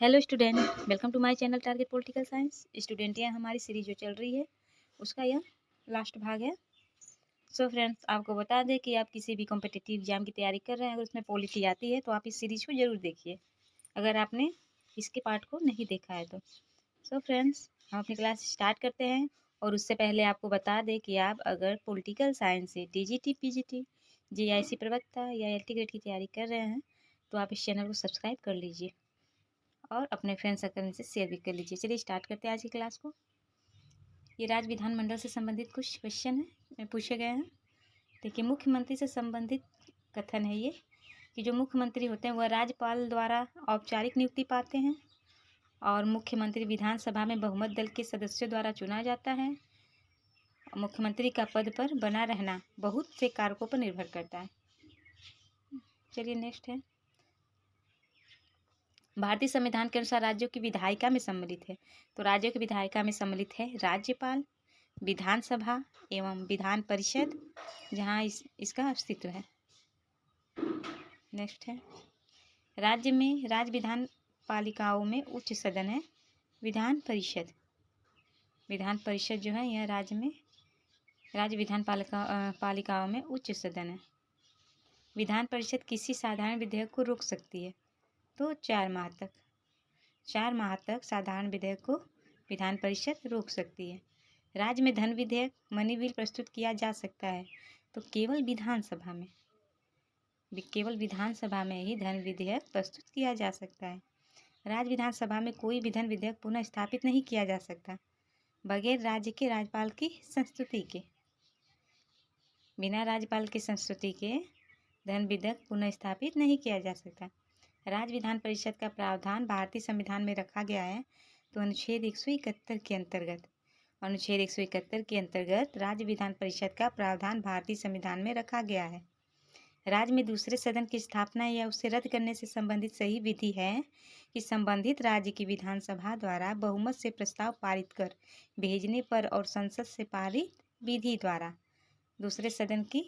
Hello student, welcome to my channel target political science. Student, यह हमारी series जो चल रही है उसका यह लास्ट भाग है। सो फ्रेंड्स, आपको बता दें कि आप किसी भी कॉम्पिटिटिव एग्जाम की तैयारी कर रहे हैं, अगर उसमें पॉलिटी आती है तो आप इस सीरीज को जरूर देखिए, अगर आपने इसके पार्ट को नहीं देखा है तो। सो फ्रेंड्स, हम अपनी क्लास स्टार्ट करते हैं। और उससे पहले आपको बता दें कि आप अगर पॉलिटिकल साइंस से टीजीटी, पीजीटी, जीआईसी प्रवक्ता या एलटी ग्रेड की तैयारी कर रहे हैं तो आप इस चैनल को सब्सक्राइब कर लीजिए और अपने फ्रेंड सर्कल से शेयर भी कर लीजिए। चलिए स्टार्ट करते हैं आज की क्लास को। ये राज्य विधानमंडल से संबंधित कुछ क्वेश्चन है पूछे गए हैं। देखिए, मुख्यमंत्री से संबंधित कथन है ये कि जो मुख्यमंत्री होते हैं वह राज्यपाल द्वारा औपचारिक नियुक्ति पाते हैं और मुख्यमंत्री विधानसभा में बहुमत दल के सदस्यों द्वारा चुना जाता है। मुख्यमंत्री का पद पर बना रहना बहुत से कारकों पर निर्भर करता है। चलिए नेक्स्ट है, भारतीय संविधान के अनुसार राज्यों की विधायिका में सम्मिलित है। तो राज्यों की विधायिका में सम्मिलित है राज्यपाल, विधानसभा एवं विधान परिषद, जहाँ इसका अस्तित्व है। नेक्स्ट है, राज्य में राज्य विधान पालिकाओं में उच्च सदन है विधान परिषद। विधान परिषद जो है यह राज्य विधान पालिकाओं में उच्च सदन है। विधान परिषद किसी साधारण विधेयक को रोक सकती है तो 4 माह तक साधारण विधेयक को विधान परिषद रोक सकती है। राज्य में धन विधेयक मनी बिल प्रस्तुत किया जा सकता है तो केवल विधानसभा में ही धन विधेयक प्रस्तुत किया जा सकता है। राज्य विधानसभा में कोई भी धन विधेयक पुनः स्थापित नहीं किया जा सकता बगैर राज्य के राज्यपाल की संस्तुति के। बिना राज्यपाल की संस्तुति के धन विधेयक पुनः स्थापित नहीं किया जा सकता। राज्य विधान परिषद का प्रावधान भारतीय संविधान में रखा गया है तो अनुच्छेद 171 के अंतर्गत राज्य विधान परिषद का प्रावधान भारतीय संविधान में रखा गया है। राज्य में दूसरे सदन की स्थापना या उसे रद्द करने से संबंधित सही विधि है कि संबंधित राज्य की विधानसभा द्वारा बहुमत से प्रस्ताव पारित कर भेजने पर और संसद से पारित विधि द्वारा दूसरे सदन की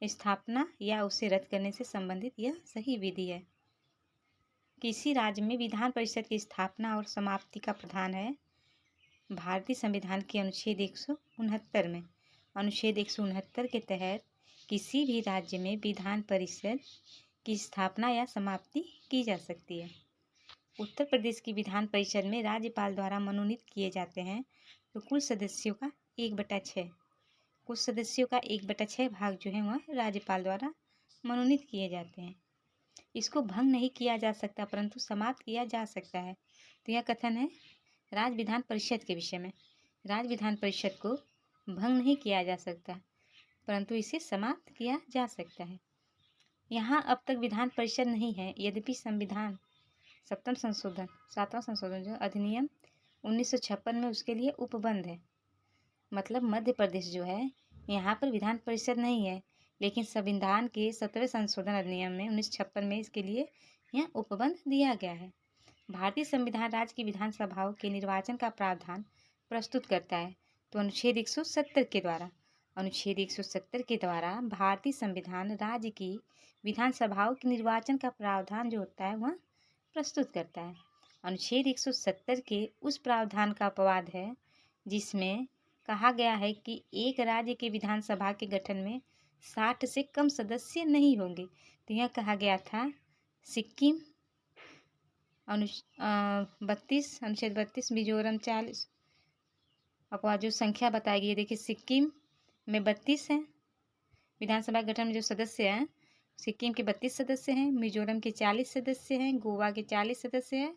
स्थापना या उसे रद्द करने से संबंधित यह सही विधि है। किसी राज्य में विधान परिषद की स्थापना और समाप्ति का प्रावधान है भारतीय संविधान के अनुच्छेद 169 में। अनुच्छेद 169 के तहत किसी भी राज्य में विधान परिषद की स्थापना या समाप्ति की जा सकती है। उत्तर प्रदेश की विधान परिषद में राज्यपाल द्वारा मनोनीत किए जाते हैं तो कुल सदस्यों का 1/6 भाग जो है वह राज्यपाल द्वारा मनोनीत किए जाते हैं। इसको भंग नहीं किया जा सकता परंतु समाप्त किया जा सकता है। तो यह कथन है राज्य विधान परिषद के विषय में। राज्य विधान परिषद को भंग नहीं किया जा सकता परंतु इसे समाप्त किया जा सकता है। यहाँ अब तक विधान परिषद नहीं है, यद्यपि संविधान 7वां संशोधन जो अधिनियम 1956 में उसके लिए उपबंध है। मतलब मध्य प्रदेश जो है यहाँ पर विधान परिषद नहीं है, लेकिन संविधान के 7वें संशोधन अधिनियम में 1956 में इसके लिए यह उपबंध दिया गया है। भारतीय संविधान राज्य की विधानसभाओं के निर्वाचन का प्रावधान प्रस्तुत करता है तो अनुच्छेद 170 के द्वारा भारतीय संविधान राज्य की विधानसभाओं के निर्वाचन का प्रावधान जो होता है वह प्रस्तुत करता है। अनुच्छेद 170 के उस प्रावधान का अपवाद है जिसमें कहा गया है कि एक राज्य के विधानसभा के गठन में 60 से कम सदस्य नहीं होंगे। तो यह कहा गया था सिक्किम अनुच्छेद 32, मिजोरम 40। अपवाद जो संख्या बताई गई है, देखिए सिक्किम में 32 हैं विधानसभा गठन में जो सदस्य हैं। सिक्किम के 32 सदस्य हैं, मिजोरम के 40 सदस्य हैं, गोवा के 40 सदस्य हैं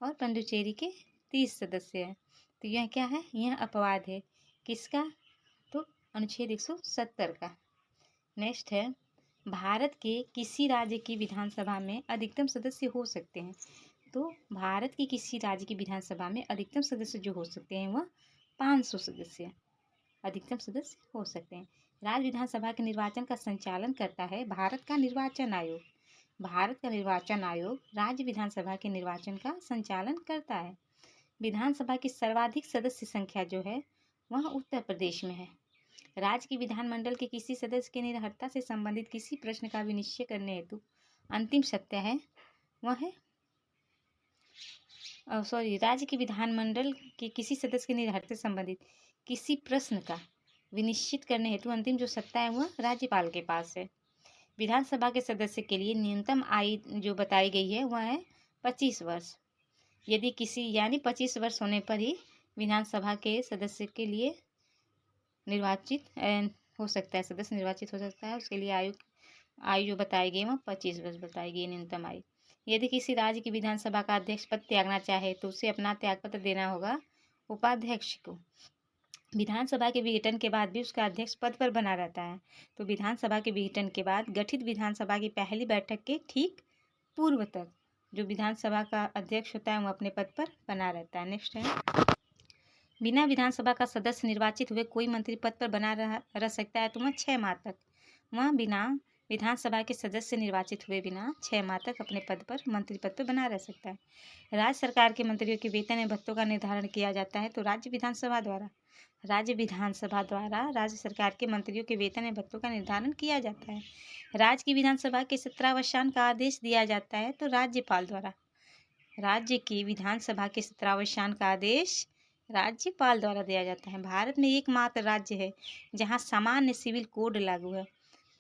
और पुडुचेरी के 30 सदस्य हैं। तो यह क्या है, यह अपवाद है किसका, तो अनुच्छेद 170 का। नेक्स्ट है, भारत के किसी राज्य की विधानसभा में अधिकतम सदस्य हो सकते हैं। तो भारत की किसी राज्य की विधानसभा में अधिकतम सदस्य जो हो सकते हैं वह 500 सदस्य अधिकतम सदस्य हो सकते हैं। राज्य विधानसभा के निर्वाचन का संचालन करता है भारत का निर्वाचन आयोग। भारत का निर्वाचन आयोग राज्य विधानसभा के निर्वाचन का संचालन करता है। विधानसभा की सर्वाधिक सदस्य संख्या जो है वह उत्तर प्रदेश में है। राज्य की विधानमंडल के किसी सदस्य की निरर्हता से संबंधित किसी प्रश्न का विनिश्चय करने हेतु अंतिम सत्य है वह है राज्य के विधानमंडल के किसी सदस्य के निर्धारित से संबंधित किसी प्रश्न का विनिश्चित करने हेतु अंतिम जो सत्ता है वह राज्यपाल के पास है। विधानसभा के सदस्य के लिए न्यूनतम आयु जो बताई गई है वह है 25 वर्ष। यदि किसी यानी 25 वर्ष होने पर ही विधानसभा के सदस्य के लिए निर्वाचित हो सकता है, सदस्य निर्वाचित हो सकता है। उसके लिए आयु जो बताई गई वह 25 वर्ष बताई गई न्यूनतम आयु। यदि किसी राज्य की विधानसभा का अध्यक्ष पद त्यागना चाहे तो उसे अपना त्यागपत्र देना होगा उपाध्यक्ष को। विधानसभा के विघटन के बाद भी उसका अध्यक्ष पद पर बना रहता है। तो विधानसभा के विघटन के बाद गठित विधानसभा की पहली बैठक के ठीक पूर्व तक जो विधानसभा का अध्यक्ष होता है वह अपने पद पर बना रहता है। नेक्स्ट है, बिना विधानसभा का सदस्य निर्वाचित हुए कोई मंत्री पद पर बना रह सकता है तो वह 6 माह तक वह बिना विधानसभा के सदस्य निर्वाचित हुए बिना 6 माह तक अपने पद पर मंत्री पद पर बना रह सकता है। राज्य सरकार के मंत्रियों के वेतन एवं भत्तों का निर्धारण किया जाता है तो राज्य विधानसभा द्वारा राज्य सरकार के मंत्रियों के वेतन एवं भत्तों का निर्धारण किया जाता है। राज्य की विधानसभा के सत्रावसान का आदेश दिया जाता है तो राज्यपाल द्वारा राज्य की विधानसभा के सत्रावसान का आदेश राज्यपाल द्वारा दिया जाता है। भारत में एकमात्र राज्य है जहां सामान्य सिविल कोड लागू है।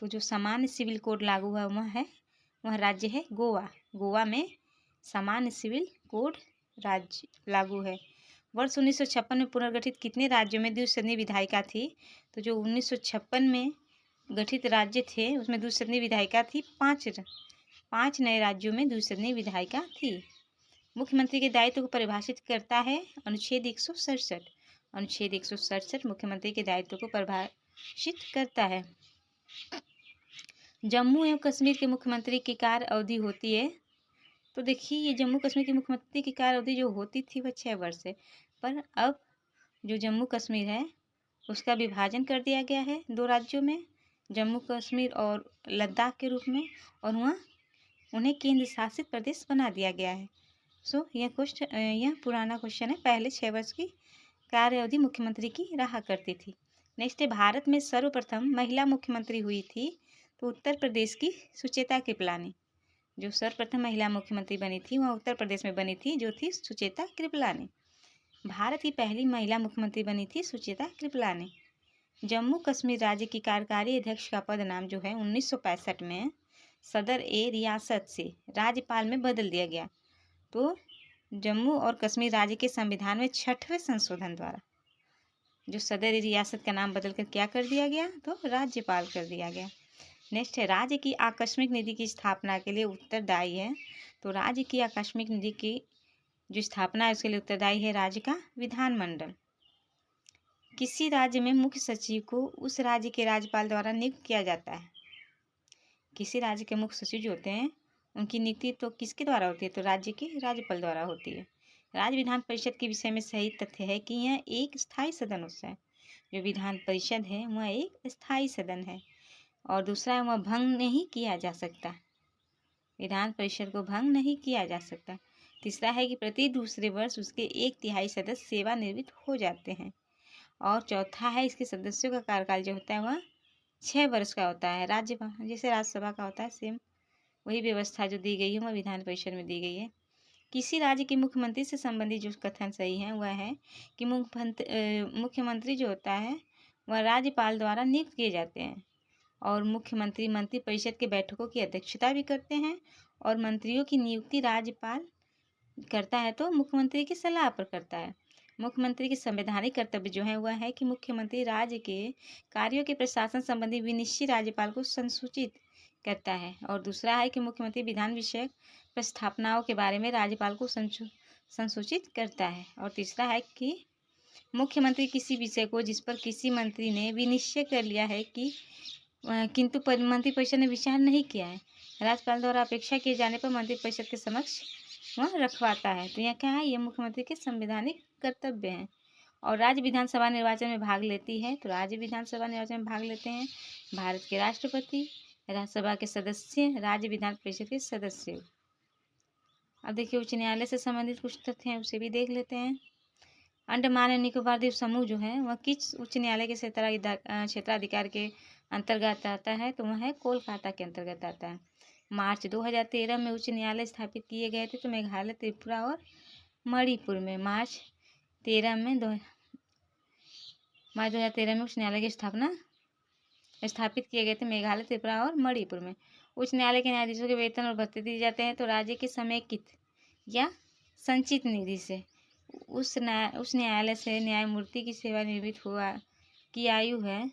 तो जो सामान्य सिविल कोड लागू है वह राज्य है गोवा। गोवा में सामान्य सिविल कोड राज्य लागू है। वर्ष 1956 में पुनर्गठित कितने राज्यों में द्विसदनीय विधायिका थी? तो जो 1956 में गठित राज्य थे उसमें द्विसदनीय विधायिका थी 5 नए राज्यों में द्विसदनीय विधायिका थी। मुख्यमंत्री के दायित्व को परिभाषित करता है अनुच्छेद 167। अनुच्छेद 167 मुख्यमंत्री के दायित्व को परिभाषित करता है। जम्मू एवं कश्मीर के मुख्यमंत्री की कार्य अवधि होती है। तो देखिए ये जम्मू कश्मीर के मुख्यमंत्री की कार्य अवधि जो होती थी वह 6 वर्ष है, पर अब जो जम्मू कश्मीर है उसका विभाजन कर दिया गया है 2 राज्यों में, जम्मू कश्मीर और लद्दाख के रूप में, और वहाँ उन्हें केंद्र शासित प्रदेश बना दिया गया है। यह पुराना क्वेश्चन है। पहले 6 वर्ष की कार्य अवधि मुख्यमंत्री की रहा करती थी। नेक्स्ट है, भारत में सर्वप्रथम महिला मुख्यमंत्री हुई थी तो उत्तर प्रदेश की सुचेता कृपलानी। जो सर्वप्रथम महिला मुख्यमंत्री बनी थी वह उत्तर प्रदेश में बनी थी, जो थी सुचेता कृपलानी। भारत की पहली महिला मुख्यमंत्री बनी थी सुचेता कृपलानी। जम्मू कश्मीर राज्य की कार्यकारी अध्यक्ष का पद नाम जो है 1965 में सदर ए रियासत से राज्यपाल में बदल दिया गया। तो जम्मू और कश्मीर राज्य के संविधान में 6वें संशोधन द्वारा जो सदर ए रियासत का नाम बदलकर क्या कर दिया गया? तो राज्यपाल कर दिया गया। नेक्स्ट है, राज्य की आकस्मिक निधि की स्थापना के लिए उत्तरदायी है। तो राज्य की आकस्मिक निधि की जो स्थापना है उसके लिए उत्तरदायी है राज्य का विधानमंडल। किसी राज्य में मुख्य सचिव को उस राज्य के राज्यपाल द्वारा नियुक्त किया जाता है। किसी राज्य के मुख्य सचिव जो होते हैं उनकी नियुक्ति तो किसके द्वारा होती है? तो राज्य के राज्यपाल द्वारा होती है। राज्य विधान परिषद के विषय में सही तथ्य है कि यह एक स्थायी सदन होता है। जो विधान परिषद है वह एक स्थायी सदन है। और दूसरा है वह भंग नहीं किया जा सकता। विधान परिषद को भंग नहीं किया जा सकता। तीसरा है कि प्रति दूसरे वर्ष उसके 1/3 सदस्य सेवानिवृत्त हो जाते हैं। और चौथा है इसके सदस्यों का कार्यकाल जो होता है वह 6 वर्ष का होता है। राज्यसभा जैसे राज्यसभा का होता है सेम वही व्यवस्था जो दी गई है वह विधान परिषद में दी गई है। किसी राज्य के मुख्यमंत्री से संबंधित जो कथन सही है वह है कि मुख्यमंत्री जो होता है वह राज्यपाल द्वारा नियुक्त किए जाते हैं और मुख्यमंत्री मंत्री परिषद के बैठकों की अध्यक्षता भी करते हैं और मंत्रियों की नियुक्ति राज्यपाल करता है तो मुख्यमंत्री की सलाह पर करता है। मुख्यमंत्री के संवैधानिक कर्तव्य जो है वह है कि मुख्यमंत्री राज्य के कार्यों के प्रशासन संबंधी विनिश्चित राज्यपाल को संसूचित करता है। और दूसरा है कि मुख्यमंत्री विधान विषयक प्रस्तावनाओं के बारे में राज्यपाल को संसूचित करता है। और तीसरा है कि मुख्यमंत्री किसी विषय को जिस पर किसी मंत्री ने विनिश्चय कर लिया है कि किंतु मंत्रिपरिषद ने विचार नहीं किया है, राज्यपाल द्वारा अपेक्षा किए जाने पर मंत्रिपरिषद के समक्ष वह रखवाता है। तो यह क्या है? ये मुख्यमंत्री के संवैधानिक कर्तव्य हैं। और राज्य विधानसभा निर्वाचन में भाग लेती है तो राज्य विधानसभा निर्वाचन में भाग लेते हैं भारत के राष्ट्रपति, राज्यसभा के सदस्य, राज्य विधान परिषद के सदस्य। अब देखिए उच्च न्यायालय से संबंधित कुछ तथ्य हैं उसे भी देख लेते हैं। अंडमान एवं निकोबार द्वीप समूह जो है वह किस उच्च न्यायालय के क्षेत्राधिकार के अंतर्गत आता है? तो वह है कोलकाता के अंतर्गत आता है। मार्च 2013 में उच्च न्यायालय स्थापित किए गए थे तो मेघालय, त्रिपुरा और मणिपुर में मार्च 2013 में उच्च न्यायालय की स्थापित किए गए थे मेघालय, त्रिपुरा और मणिपुर में। उच्च न्यायालय के न्यायाधीशों के वेतन और भत्ते दिए जाते हैं तो राज्य के समेकित या संचित निधि से। उस न्यायालय से न्यायमूर्ति की सेवानिवृत्त की आयु है,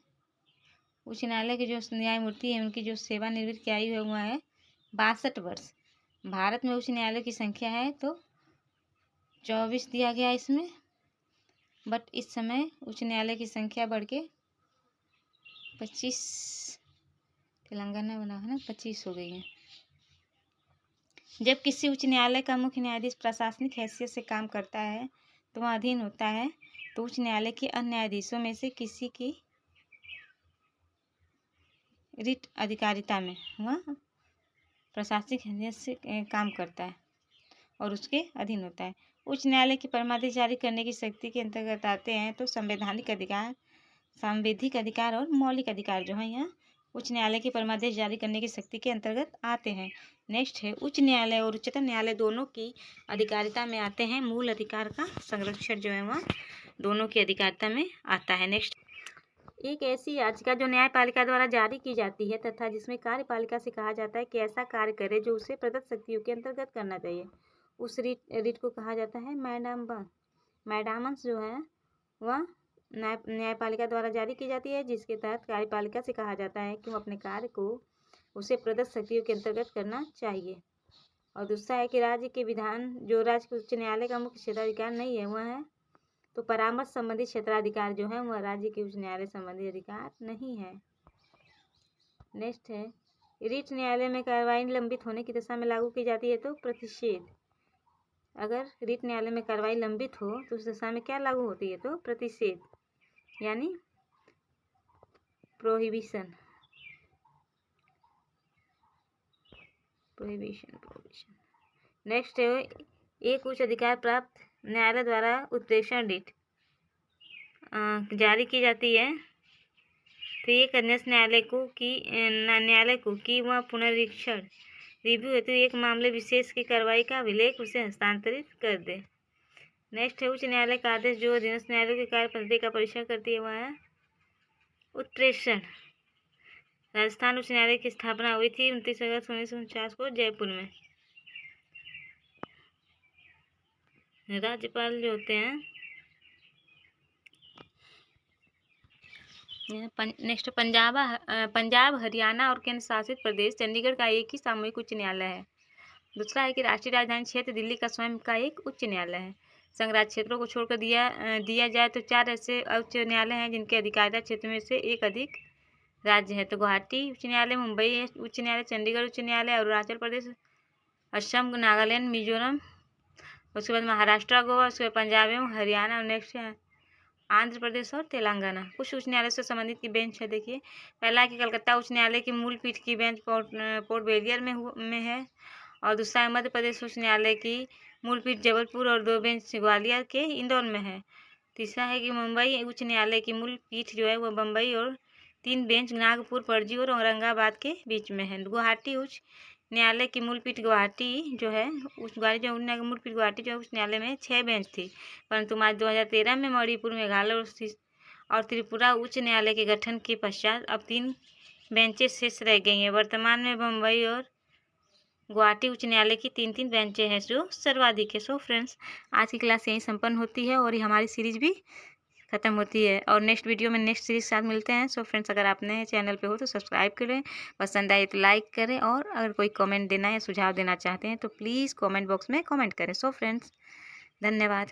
उच्च न्यायालय के जो न्यायमूर्ति हैं उनकी जो सेवानिवृत्त की आयु है वह है 62 वर्ष। भारत में उच्च न्यायालय की संख्या है तो 24 दिया गया इसमें, बट इस समय उच्च न्यायालय की संख्या बढ़ के 25, तेलंगाना बना है ना, 25 हो गई है। जब किसी उच्च न्यायालय का मुख्य न्यायाधीश प्रशासनिक हैसियत से काम करता है तो वह अधीन होता है तो उच्च न्यायालय के अन्य न्यायाधीशों में से किसी की रिट अधिकारिता में वह प्रशासनिक हैसियत से काम करता है और उसके अधीन होता है। उच्च न्यायालय की परमादेश जारी करने की शक्ति के अंतर्गत आते हैं तो संवैधानिक अधिकार, सांविधिक अधिकार और मौलिक अधिकार जो है यहाँ उच्च न्यायालय की परमादेश जारी करने की शक्ति के अंतर्गत आते हैं। नेक्स्ट है उच्च न्यायालय और उच्चतम न्यायालय दोनों की अधिकारिता में आते हैं। मूल अधिकार का संरक्षण जो है वह दोनों की अधिकारिता में आता है। नेक्स्ट, एक ऐसी याचिका जो न्यायपालिका द्वारा जारी की जाती है तथा जिसमें कार्यपालिका से कहा जाता है कि ऐसा कार्य करे जो उसे प्रदत्त शक्तियों के अंतर्गत करना चाहिए, उस रिट को कहा जाता है मैडामस जो है वह न्यायपालिका द्वारा जारी की जाती है, जिसके तहत कार्यपालिका से कहा जाता है कि वो अपने कार्य को उसे प्रदत्त शक्तियों के अंतर्गत करना चाहिए। और दूसरा है कि राज्य के विधान जो राज्य के उच्च न्यायालय का मुख्य क्षेत्राधिकार नहीं है वह है तो परामर्श संबंधी क्षेत्राधिकार जो है वह राज्य के उच्च न्यायालय संबंधी अधिकार नहीं है। नेक्स्ट है रिट न्यायालय में कार्रवाई लंबित होने की दशा में लागू की जाती है तो प्रतिषेध। अगर रिट न्यायालय में कार्रवाई लंबित हो तो उस दशा में क्या लागू होती है तो प्रतिषेध यानी प्रोहिबिशन। नेक्स्ट है एक उच्च अधिकार प्राप्त न्यायालय द्वारा उत्प्रेषण रिट जारी की जाती है तो एक अध्यक्ष न्यायालय को कि वह पुनरीक्षण रिव्यू हेतु एक मामले विशेष की कार्रवाई का अभिलेख उसे हस्तांतरित कर दे। नेक्स्ट है उच्च न्यायालय का आदेश जो अधीनस्थ न्यायालय की कार्य पद्धति का परीक्षण करती है वह है उत्प्रेषण। राजस्थान उच्च न्यायालय की स्थापना हुई थी 29 अगस्त 1949 को जयपुर में। राज्यपाल जो होते हैं नेक्स्ट पंजाब, हरियाणा और केंद्र शासित प्रदेश चंडीगढ़ का एक ही सामूहिक उच्च न्यायालय है। दूसरा है कि राष्ट्रीय राजधानी क्षेत्र दिल्ली का स्वयं का एक उच्च न्यायालय है। संघ राज्य क्षेत्रों को छोड़कर दिया जाए तो 4 ऐसे उच्च न्यायालय हैं जिनके अधिकारिता क्षेत्र में से एक अधिक राज्य है तो गुवाहाटी उच्च न्यायालय, मुंबई उच्च न्यायालय, चंडीगढ़ उच्च न्यायालय, अरुणाचल प्रदेश, असम, नागालैंड, मिजोरम, उसके बाद महाराष्ट्र, गोवा, उसके बाद पंजाब एवं हरियाणा और नेक्स्ट है आंध्र प्रदेश और तेलंगाना। कुछ उच्च न्यायालय से संबंधित की बेंच है। देखिए पहला है कि कलकत्ता उच्च न्यायालय की मूल पीठ की बेंच पोर्ट ब्लेयर में है और दूसरा है मध्य प्रदेश उच्च न्यायालय की मूल पीठ जबलपुर और 2 बेंच ग्वालियर के इंदौर में है। तीसरा है कि मुंबई उच्च न्यायालय की मूल पीठ जो है वह बम्बई और 3 बेंच नागपुर, पणजी और औरंगाबाद के बीच में है। गुवाहाटी उच्च न्यायालय की मूल पीठ गुवाहाटी जो है मूल पीठ गुवाहाटी जो है उस न्यायालय में 6 बेंच थी, परंतु मार्च 2013 में मणिपुर, मेघालय और त्रिपुरा उच्च न्यायालय के गठन के पश्चात अब 3 बेंचेस शेष रह गई हैं। वर्तमान में बम्बई और गुवाहाटी उच्च न्यायालय की 3 बेंचें हैं जो सर्वाधिक है। सो फ्रेंड्स आज की क्लास यहीं संपन्न होती है और ये हमारी सीरीज भी खत्म होती है और नेक्स्ट वीडियो में नेक्स्ट सीरीज के साथ मिलते हैं। सो फ्रेंड्स अगर आप नए चैनल पे हो तो सब्सक्राइब करें, पसंद आए तो लाइक करें और अगर कोई कमेंट देना या सुझाव देना चाहते हैं तो प्लीज़ कमेंट बॉक्स में कमेंट करें। सो फ्रेंड्स धन्यवाद।